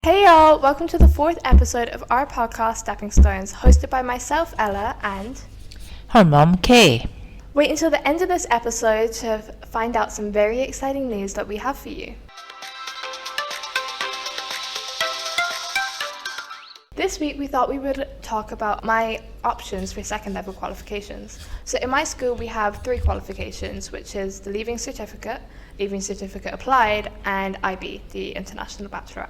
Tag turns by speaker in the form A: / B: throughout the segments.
A: Hey y'all, welcome to the 4th episode of our podcast Stepping Stones, hosted by myself, Ella, and
B: her mum, Kay.
A: Wait until the end of this episode to find out some very exciting news that we have for you. This week we thought we would talk about my options for second level qualifications. So in my school we have 3 qualifications, which is the Leaving Certificate Applied, and IB, the International Bachelorette.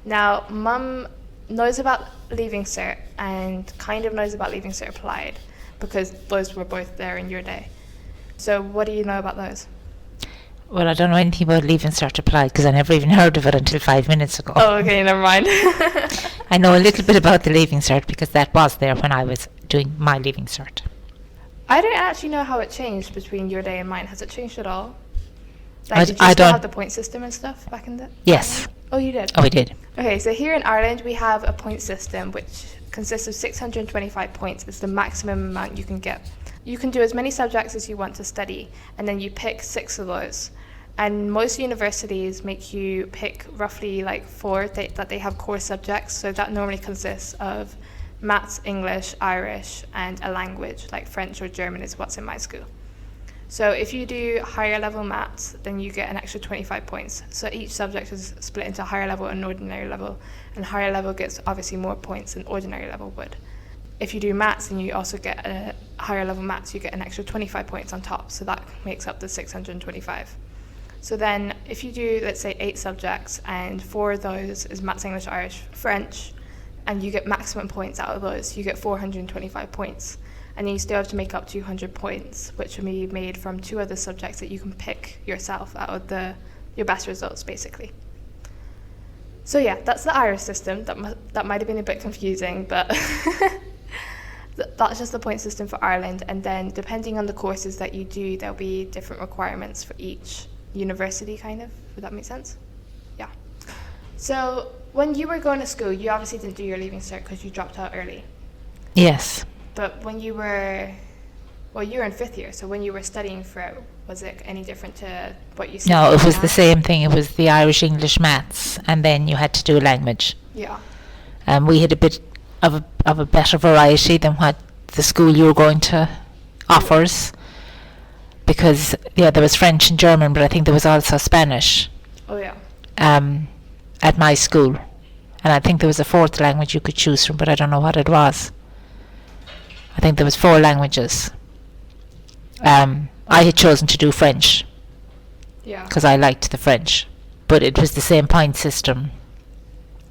A: Now, Mum knows about Leaving Cert and kind of knows about Leaving Cert Applied because those were both there in your day. So what do you know about those?
B: Well, I don't know anything about Leaving Cert Applied because I never even heard of it until 5 minutes ago.
A: Oh, okay, never mind.
B: I know a little bit about the Leaving Cert because that was there when I was doing my Leaving Cert.
A: I don't actually know how it changed between your day and mine. Has it changed at all? Like, did you
B: I
A: still
B: don't
A: have the point system and stuff back in the...
B: Yes.
A: Oh, you did?
B: Oh, we did.
A: Okay, so here in Ireland we have a point system which consists of 625 points. It's the maximum amount you can get. You can do as many subjects as you want to study, and then you pick 6 of those. And most universities make you pick roughly like 4 that they have core subjects, so that normally consists of maths, English, Irish, and a language like French or German is what's in my school. So if you do higher level maths, then you get an extra 25 points. So each subject is split into higher level and ordinary level, and higher level gets obviously more points than ordinary level would. If you do maths and you also get a higher level maths, you get an extra 25 points on top, so that makes up the 625. So then if you do, let's say, 8 subjects, and 4 of those is maths, English, Irish, French, and you get maximum points out of those, you get 425 points. And then you still have to make up 200 points, which will be made from 2 other subjects that you can pick yourself out of your best results, basically. So yeah, that's the Irish system. That might have been a bit confusing, but that's just the point system for Ireland. And then depending on the courses that you do, there'll be different requirements for each university, kind of. Would that make sense? Yeah. So when you were going to school, you obviously didn't do your Leaving Cert because you dropped out early.
B: Yes.
A: But when you were in 5th year, so when you were studying for it, was it any different to what you studied?
B: No, it was the same thing. It was the Irish, English, maths, and then you had to do a language.
A: Yeah.
B: We had a bit of a better variety than what the school you were going to offers, because there was French and German, but I think there was also Spanish.
A: Oh yeah.
B: At my school, and I think there was a 4th language you could choose from, but I don't know what it was. I think there was 4 languages. I had chosen to do French.
A: Yeah.
B: Because I liked the French, but it was the same point system.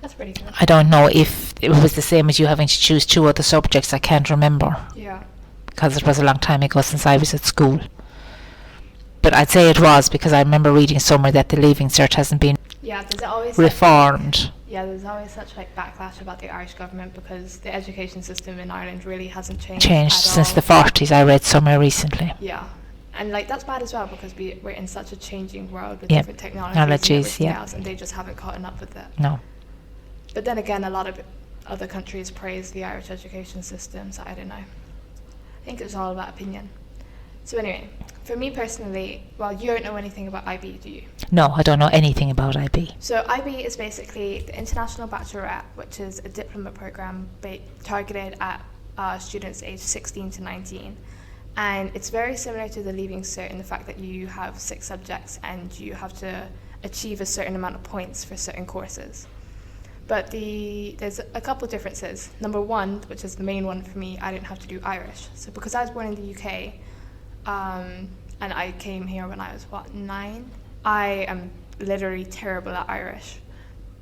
A: That's pretty good.
B: I don't know if it was the same as you having to choose 2 other subjects. I can't remember.
A: Yeah.
B: Because it was a long time ago since I was at school. But I'd say it was, because I remember reading somewhere that the Leaving Cert hasn't been reformed.
A: There's always such backlash about the Irish government because the education system in Ireland really hasn't changed
B: since
A: all.
B: The 40s. I read somewhere recently.
A: Yeah, and that's bad as well because we're in such a changing world with different technologies and everything else, and they just haven't caught up with it.
B: No.
A: But then again, a lot of other countries praise the Irish education system, so I don't know. I think it's all about opinion. So anyway, for me personally, you don't know anything about IB, do you?
B: No, I don't know anything about IB.
A: So IB is basically the International Bachelorette, which is a diploma program targeted at students aged 16 to 19. And it's very similar to the Leaving Cert in the fact that you have 6 subjects and you have to achieve a certain amount of points for certain courses. But there's a couple differences. Number 1, which is the main one for me, I didn't have to do Irish. So because I was born in the UK, and I came here when I was 9, I am literally terrible at Irish.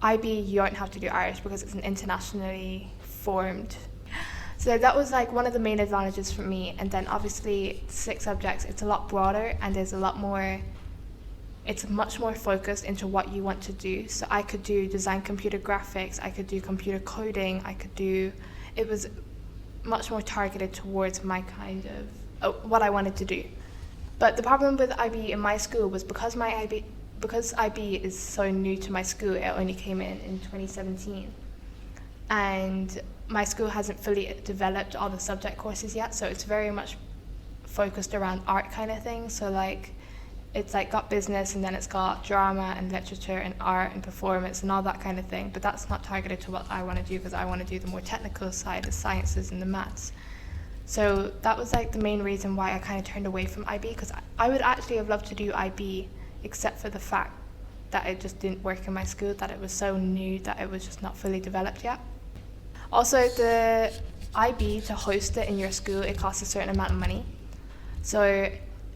A: IB, you don't have to do Irish because it's an internationally formed. So that was one of the main advantages for me. And then obviously 6 subjects, it's a lot broader and there's a lot more, it's much more focused into what you want to do. So I could do design computer graphics, I could do computer coding, it was much more targeted towards my kind of, what I wanted to do. But the problem with IB in my school was because IB is so new to my school, it only came in 2017. And my school hasn't fully developed all the subject courses yet, so it's very much focused around art kind of thing. So it's like got business, and then it's got drama and literature and art and performance and all that kind of thing, but that's not targeted to what I want to do, because I want to do the more technical side, the sciences and the maths. So that was like the main reason why I kind of turned away from IB, because I would actually have loved to do IB, except for the fact that it just didn't work in my school, that it was so new that it was just not fully developed yet. Also, the IB, to host it in your school, it costs a certain amount of money. So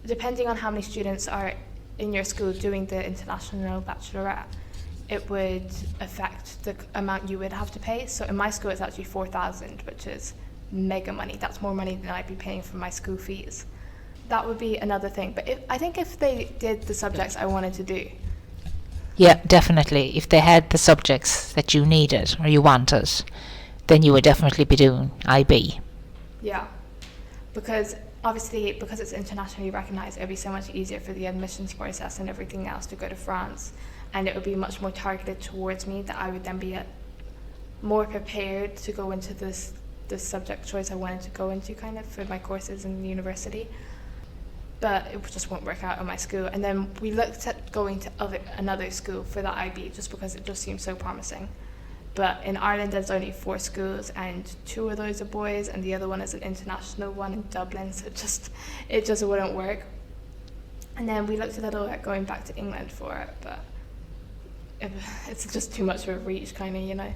A: depending on how many students are in your school doing the international bachelorette, it would affect the amount you would have to pay. So in my school, it's actually 4,000, which is mega money. That's more money than I'd be paying for my school fees. That would be another thing. But I think if they did the subjects I wanted to do.
B: Yeah, definitely. If they had the subjects that you needed or you wanted, then you would definitely be doing IB.
A: Yeah, because obviously, because it's internationally recognised, it would be so much easier for the admissions process and everything else to go to France, and it would be much more targeted towards me, that I would then be more prepared to go into this subject choice I wanted to go into, kind of, for my courses in the university. But it just won't work out in my school. And then we looked at going to another school for the IB, just because it just seemed so promising. But in Ireland, there's only 4 schools, and 2 of those are boys, and the other one is an international one in Dublin, so it just wouldn't work. And then we looked a little at going back to England for it, but it's just too much of a reach, kind of, you know.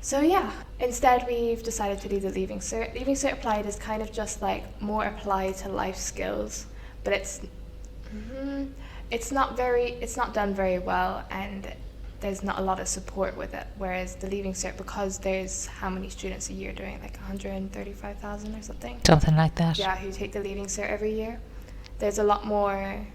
A: So yeah, instead we've decided to do the Leaving Cert. Leaving Cert Applied is kind of just like more applied to life skills, but it's not done very well, and there's not a lot of support with it. Whereas the Leaving Cert, because there's how many students a year doing, like 135,000 or something?
B: Something like that.
A: Yeah, who take the Leaving Cert every year. There's a lot more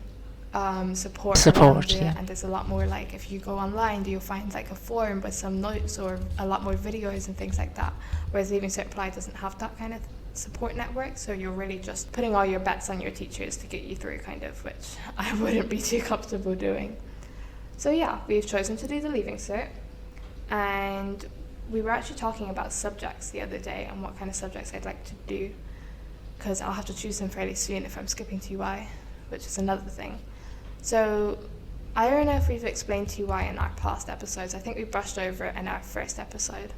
A: support
B: Support,
A: around it,
B: yeah.
A: and there's a lot more, like, if you go online, you'll find like a forum with some notes or a lot more videos and things like that. Whereas Leaving Cert Applied doesn't have that kind of support network, so you're really just putting all your bets on your teachers to get you through, kind of, which I wouldn't be too comfortable doing. So yeah, we've chosen to do the Leaving Cert, and we were actually talking about subjects the other day and what kind of subjects I'd like to do, because I'll have to choose them fairly soon if I'm skipping TY, which is another thing. So I don't know if we've explained TY in our past episodes. I think we brushed over it in our first episode,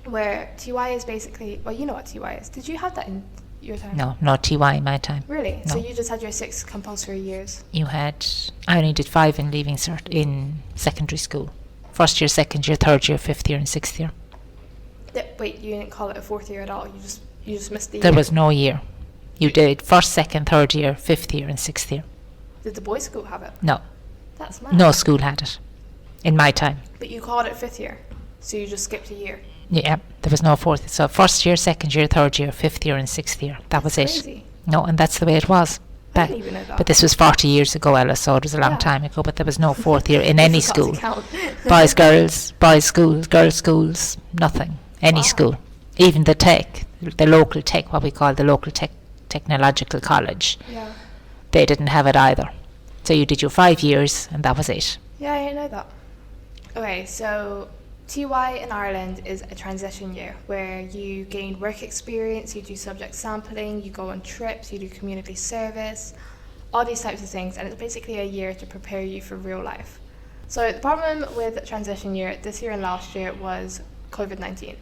A: where TY is basically, well, you know what TY is. Did you have that in your time?
B: No, not TY in my time.
A: Really?
B: No.
A: So you just had your 6 compulsory years?
B: I only did 5 in Leaving Cert in secondary school. First year, second year, third year, fifth year and sixth year.
A: Wait, you didn't call it a 4th year at all? You just missed the year?
B: There was no year. You did first, second, third year, fifth year and sixth year.
A: Did the boys' school have it?
B: No.
A: That's mad.
B: No school had it in my time.
A: But you called it 5th year, so you just skipped a year.
B: Yeah, there was no fourth. So first year, second year, third year, fifth year and sixth year. That was it.
A: Crazy.
B: No, and that's the way it was.
A: I didn't even know that.
B: But this was 40 years ago, Ella, so it was a long
A: Yeah.
B: time ago, but there was no 4th year in any
A: You forgot
B: school.
A: to count.
B: Boys, girls, boys schools, girls schools, nothing. Any
A: Wow.
B: school. Even the tech, the local tech, what we call the local technological college,
A: Yeah.
B: they didn't have it either. So you did your 5 years and that was it.
A: Yeah, I didn't know that. Okay, so TY in Ireland is a transition year where you gain work experience, you do subject sampling, you go on trips, you do community service, all these types of things, and it's basically a year to prepare you for real life. So the problem with transition year this year and last year was COVID-19,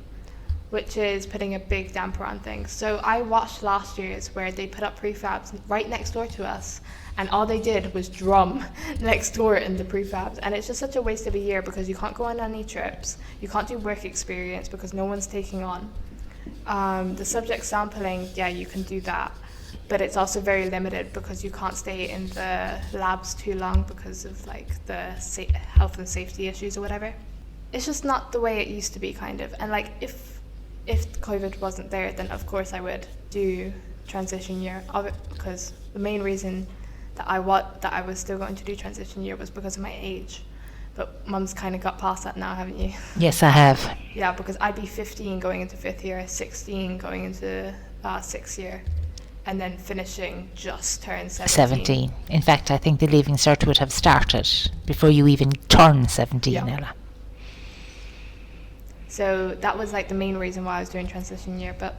A: which is putting a big damper on things. So I watched last year's where they put up prefabs right next door to us, and all they did was drum next door in the prefabs, and it's just such a waste of a year because you can't go on any trips, you can't do work experience because no one's taking on. The subject sampling, yeah, you can do that, but it's also very limited because you can't stay in the labs too long because of like the health and safety issues or whatever. It's just not the way it used to be, kind of. And like if COVID wasn't there, then of course I would do transition year of it, because the main reason that I was still going to do transition year was because of my age. But Mum's kind of got past that now, haven't you?
B: Yes, I have.
A: Yeah, because I'd be 15 going into 5th year, 16 going into 6th year, and then finishing just turned 17.
B: In fact, I think the Leaving Cert would have started before you even turned 17,
A: Yeah.
B: Ella.
A: So that was like the main reason why I was doing transition year, but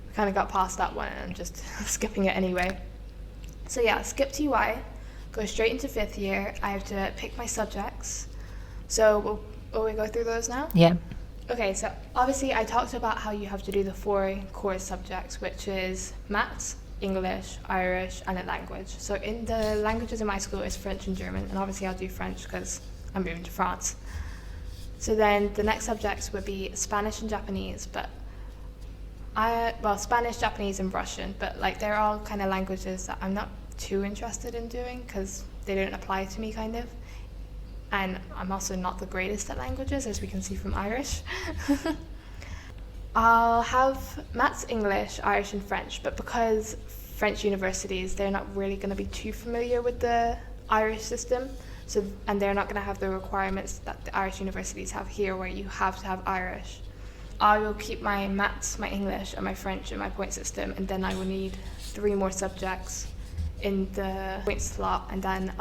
A: we kind of got past that one and I'm just skipping it anyway. So yeah, skip TY. go straight into 5th year. I have to pick my subjects. So will we go through those now?
B: Yeah.
A: Okay, so obviously I talked about how you have to do the 4 core subjects, which is maths, English, Irish, and a language. So in the languages in my school is French and German, and obviously I'll do French because I'm moving to France. So then the next subjects would be Spanish and Japanese, but Spanish, Japanese, and Russian, but like they're all kind of languages that I'm not too interested in doing because they don't apply to me, kind of. And I'm also not the greatest at languages, as we can see from Irish. I'll have maths, English, Irish, and French, but because French universities, they're not really going to be too familiar with the Irish system, and they're not going to have the requirements that the Irish universities have here, where you have to have Irish. I will keep my maths, my English, and my French in my point system, and then I will need 3 more subjects in the point slot, and then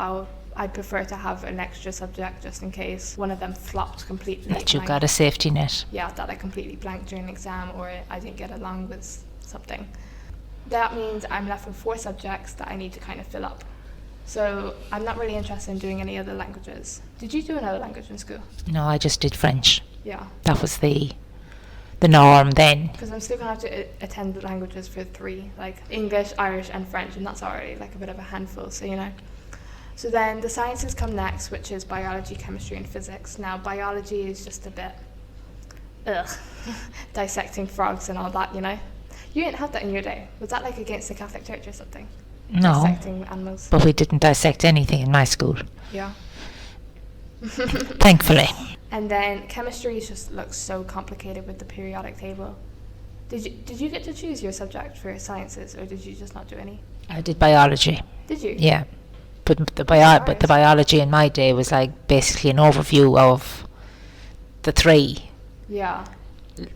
A: I'd prefer to have an extra subject just in case one of them flopped completely.
B: That you've got a safety net.
A: Yeah, that I completely blanked during an exam, or I didn't get along with something. That means I'm left with 4 subjects that I need to kind of fill up. So I'm not really interested in doing any other languages. Did you do another language in school?
B: No, I just did French.
A: Yeah.
B: That was the norm then.
A: Because I'm still going to have to attend the languages for 3, like English, Irish, and French, and that's already like a bit of a handful, so you know. So then the sciences come next, which is biology, chemistry, and physics. Now, biology is just a bit, dissecting frogs and all that, you know. You didn't have that in your day. Was that like against the Catholic Church or something?
B: No,
A: dissecting animals.
B: but we didn't dissect anything in my school.
A: Yeah.
B: Thankfully.
A: And then chemistry just looks so complicated with the periodic table. Did you get to choose your subject for sciences, or did you just not do any?
B: I did biology.
A: Did you?
B: Yeah. But the biology in my day was like basically an overview of the 3.
A: Yeah.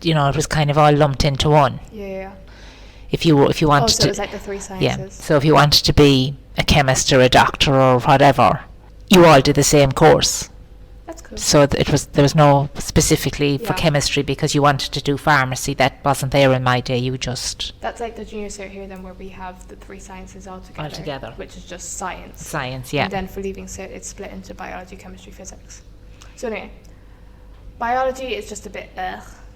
B: You know, it was kind of all lumped into one.
A: Yeah.
B: If you wanted
A: so
B: to,
A: it was like the 3 sciences.
B: yeah. So if you wanted to be a chemist or a doctor or whatever, you all did the same course.
A: That's cool.
B: So there was no specifically for
A: Yeah.
B: chemistry because you wanted to do pharmacy. That wasn't there in my day. You just
A: That's like the junior cert here then, where we have the 3 sciences all together. Which is just science.
B: science, yeah.
A: And then for leaving cert, it's split into biology, chemistry, physics. So anyway, biology is just a bit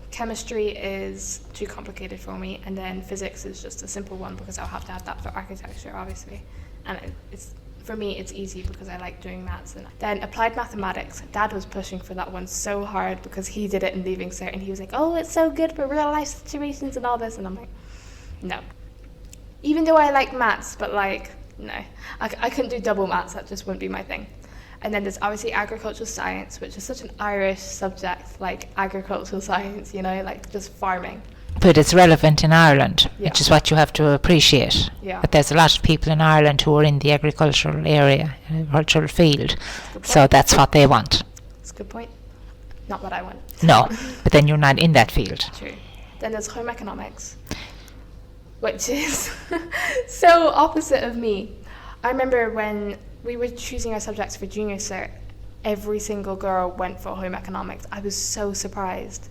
A: chemistry is too complicated for me, and then physics is just a simple one because I'll have to have that for architecture, obviously. And it's for me, it's easy because I like doing maths. And then applied mathematics, Dad was pushing for that one so hard because he did it in leaving cert, and he was like, oh, it's so good for real life situations and all this, and I'm like, no. Even though I like maths, but like, no. I couldn't do double maths, that just wouldn't be my thing. And then there's obviously agricultural science, which is such an Irish subject, like agricultural science, you know, like just farming.
B: But it's relevant in Ireland,
A: Yeah.
B: which is what you have to appreciate.
A: Yeah.
B: But there's a lot of people in Ireland who are in the agricultural area, agricultural field, so that's what they want.
A: That's a good point. Not what I want.
B: No, but then you're not in that field.
A: True. Then there's home economics, which is so opposite of me. I remember when we were choosing our subjects for junior cert, every single girl went for home economics. I was so surprised.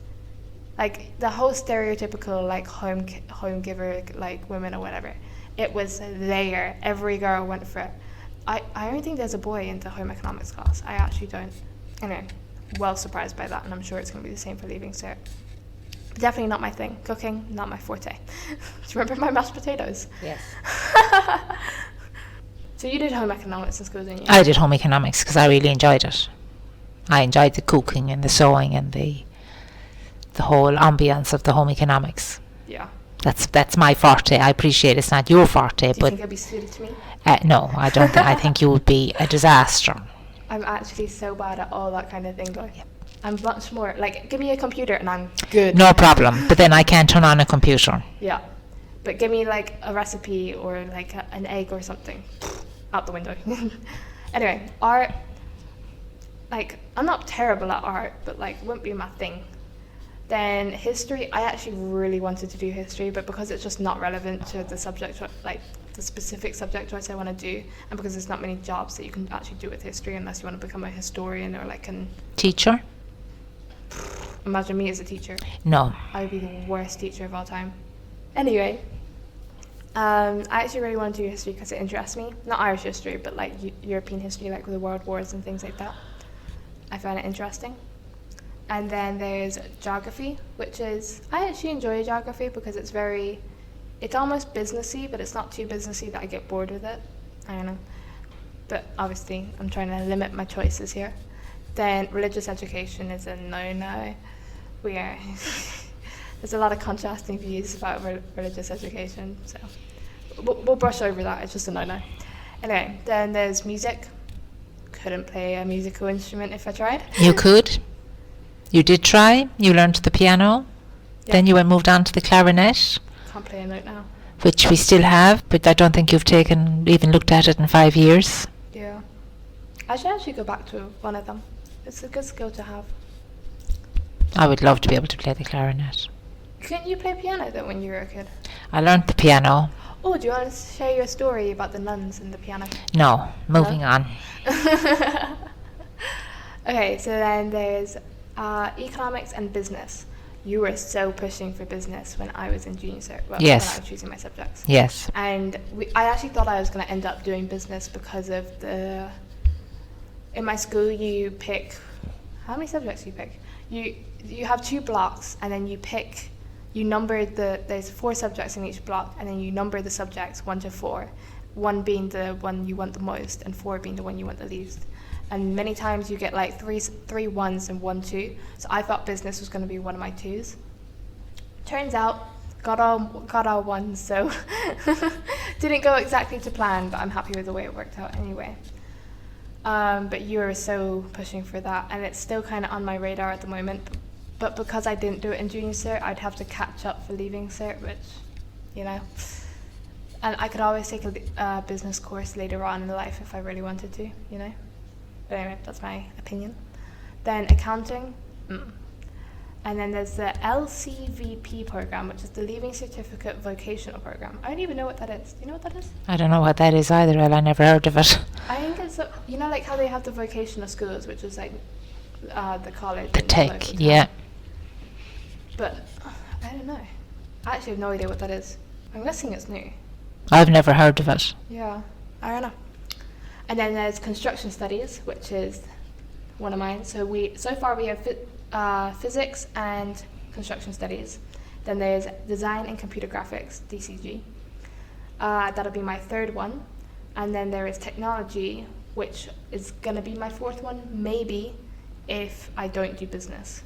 A: Like the whole stereotypical like home giver like women or whatever, it was there. Every girl went for it. I don't think there's a boy in the home economics class. I actually don't. Anyway, well surprised by that, and I'm sure it's going to be the same for leaving cert. Definitely not my thing. Cooking, not my forte. Do you remember my mashed potatoes?
B: Yes.
A: So you did home economics in school, didn't you?
B: I did home economics because I really enjoyed it. I enjoyed the cooking and the sewing and the whole ambience of the home economics.
A: Yeah.
B: That's my forte. I appreciate it's not your forte,
A: Do you
B: but
A: think I'd be suited to me?
B: no, I don't. I think you would be a disaster.
A: I'm actually so bad at all that kind of thing, though. I'm much more, like, give me a computer and I'm good.
B: No problem. But then I can't turn on a computer.
A: Yeah. But give me, like, a recipe or, like, an egg or something. Out the window. Anyway, art, like, I'm not terrible at art, but, like, wouldn't be my thing. Then history, I actually really wanted to do history, but because it's just not relevant to the subject, like, the specific subject choice I want to do, and because there's not many jobs that you can actually do with history unless you want to become a historian or, like, an...
B: Teacher?
A: Imagine me as a teacher.
B: No.
A: I would be the worst teacher of all time. Anyway, I actually really want to do history because it interests me. Not Irish history, but like European history, like with the world wars and things like that. I find it interesting. And then there's geography, which is, I actually enjoy geography because it's almost businessy, but it's not too businessy that I get bored with it. I don't know. But obviously, I'm trying to limit my choices here. Then religious education is a no-no. There's a lot of contrasting views about religious education, so we'll brush over that. It's just a no-no. Anyway, then there's music. Couldn't play a musical instrument if I tried.
B: You could. You did try. You learned the piano.
A: Yeah.
B: Then you moved on to the clarinet,
A: Can't play a note now.
B: which we still have, but I don't think you've even looked at it in 5 years.
A: Yeah. I should actually go back to one of them. It's a good skill to have.
B: I would love to be able to play the clarinet.
A: Couldn't you play piano though when you were a kid?
B: I learned the piano.
A: Oh, do you want to share your story about the nuns and the piano?
B: No, moving on.
A: Okay, so then there's economics and business. You were so pushing for business when I was in junior cert. Well,
B: Yes.
A: when I was choosing my subjects.
B: Yes.
A: And I actually thought I was going to end up doing business because of in my school you pick, how many subjects do you pick? You have 2 blocks and then you number there's 4 subjects in each block and then you number the subjects 1 to 4, 1 being the one you want the most and 4 being the one you want the least. And many times you get like three ones and 1 2. So I thought business was going to be one of my 2s. Turns out, got all ones, so didn't go exactly to plan, but I'm happy with the way it worked out anyway. But you were so pushing for that, and it's still kind of on my radar at the moment. But because I didn't do it in junior cert, I'd have to catch up for leaving cert, which, and I could always take a business course later on in life if I really wanted to, But anyway, that's my opinion. Then accounting. And then there's the LCVP program, which is the Leaving Certificate Vocational Program. I don't even know what that is. Do you know what that is?
B: I don't know what that is either, I never heard of it.
A: I think it's, like how they have the vocational schools, which is like the college.
B: The
A: in
B: tech,
A: local town.
B: yeah.
A: But I don't know. I actually have no idea what that is. I'm guessing it's new.
B: I've never heard of it.
A: Yeah, I don't know. And then there's construction studies, which is one of mine. So far we have physics and construction studies. Then there's design and computer graphics, DCG. That'll be my 3rd one. And then there is technology, which is gonna be my 4th one, maybe, if I don't do business.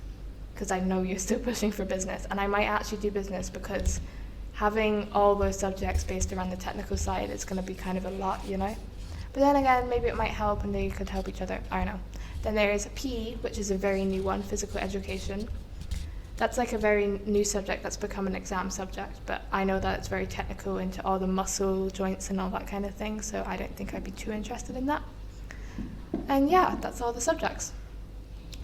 A: Because I know you're still pushing for business. And I might actually do business because having all those subjects based around the technical side is gonna be kind of a lot, But then again, maybe it might help and they could help each other. I don't know. Then there is PE, which is a very new one, physical education. That's like a very new subject that's become an exam subject, but I know that it's very technical into all the muscle joints and all that kind of thing, so I don't think I'd be too interested in that. And yeah, that's all the subjects.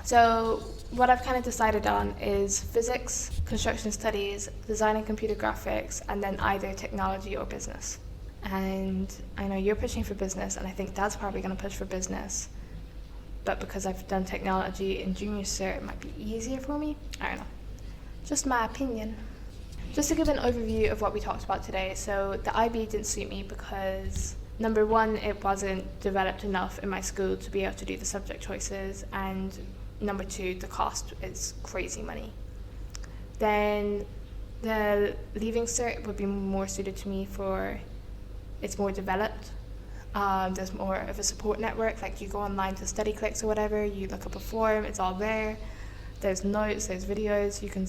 A: So what I've kind of decided on is physics, construction studies, design and computer graphics, and then either technology or business. And I know you're pushing for business, and I think Dad's probably going to push for business. But because I've done technology in junior cert, it might be easier for me. I don't know. Just my opinion. Just to give an overview of what we talked about today. So the IB didn't suit me because, number 1, it wasn't developed enough in my school to be able to do the subject choices. And number 2, the cost is crazy money. Then the leaving cert would be more suited to me for, it's more developed. There's more of a support network, like you go online to study clicks or whatever, you look up a form, it's all there. There's notes, there's videos, you can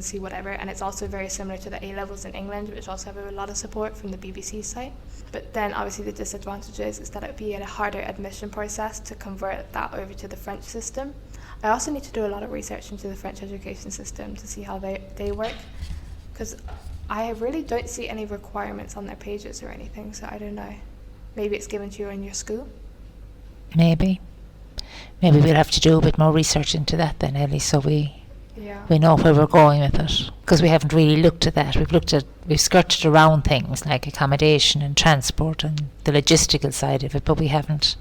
A: see whatever, and it's also very similar to the A-levels in England, which also have a lot of support from the BBC site. But then obviously the disadvantage is that it would be a harder admission process to convert that over to the French system. I also need to do a lot of research into the French education system to see how they work, because I really don't see any requirements on their pages or anything, so I don't know. Maybe it's given to you in your school? Maybe
B: We'll have to do a bit more research into that then, Ellie, so we know where we're going with it. Because we haven't really looked at that. We've skirted around things like accommodation and transport and the logistical side of it, but we haven't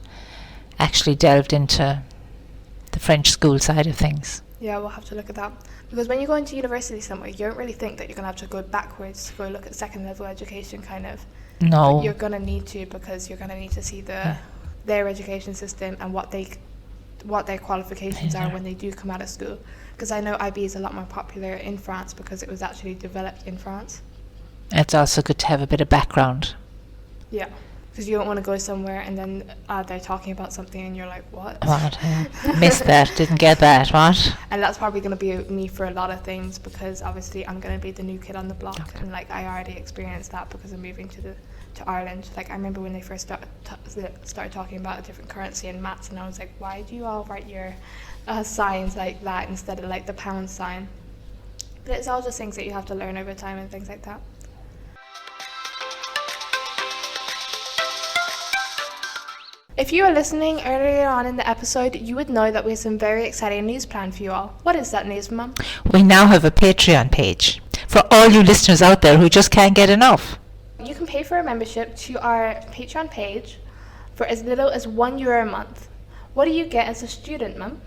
B: actually delved into the French school side of things.
A: Yeah, we'll have to look at that. Because when you go into university somewhere, you don't really think that you're going to have to go backwards to go look at second level education, kind of.
B: No.
A: But you're going to need to, because you're going to need to see their education system and what their qualifications are when they do come out of school. Because I know IB is a lot more popular in France because it was actually developed in France.
B: It's also good to have a bit of background.
A: Yeah. Because you don't want to go somewhere and then they're talking about something and you're like, what?
B: What? Missed that, didn't get that, what?
A: And that's probably going to be me for a lot of things, because obviously I'm going to be the new kid on the block. Okay. And like I already experienced that because I'm moving to Ireland. Like I remember when they first started talking about a different currency in maths, and I was like, why do you all write your signs like that instead of like the pound sign? But it's all just things that you have to learn over time and things like that. If you were listening earlier on in the episode, you would know that we have some very exciting news planned for you all. What is that news, Mum?
B: We now have a Patreon page for all you listeners out there who just can't get enough.
A: You can pay for a membership to our Patreon page for as little as €1 a month. What do you get as a student, Mum?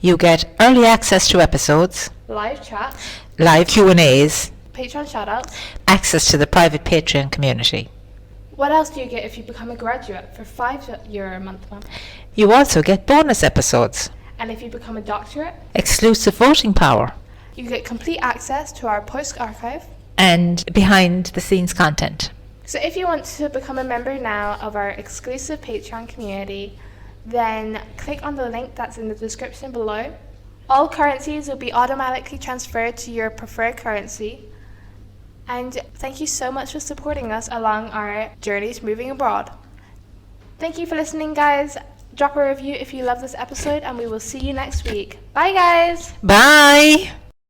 B: You get early access to episodes,
A: Live chats,
B: live Q&As,
A: Patreon shoutouts.
B: access to the private Patreon community.
A: What else do you get if you become a graduate for €5 a month, Mum?
B: You also get bonus episodes,
A: And if you become a doctorate,
B: exclusive voting power,
A: you get complete access to our post archive.
B: and behind the scenes content.
A: So if you want to become a member now of our exclusive Patreon community, then click on the link that's in the description below. All currencies will be automatically transferred to your preferred currency. And thank you so much for supporting us along our journeys moving abroad. Thank you for listening, guys. Drop a review if you love this episode, and we will see you next week. Bye, guys.
B: Bye!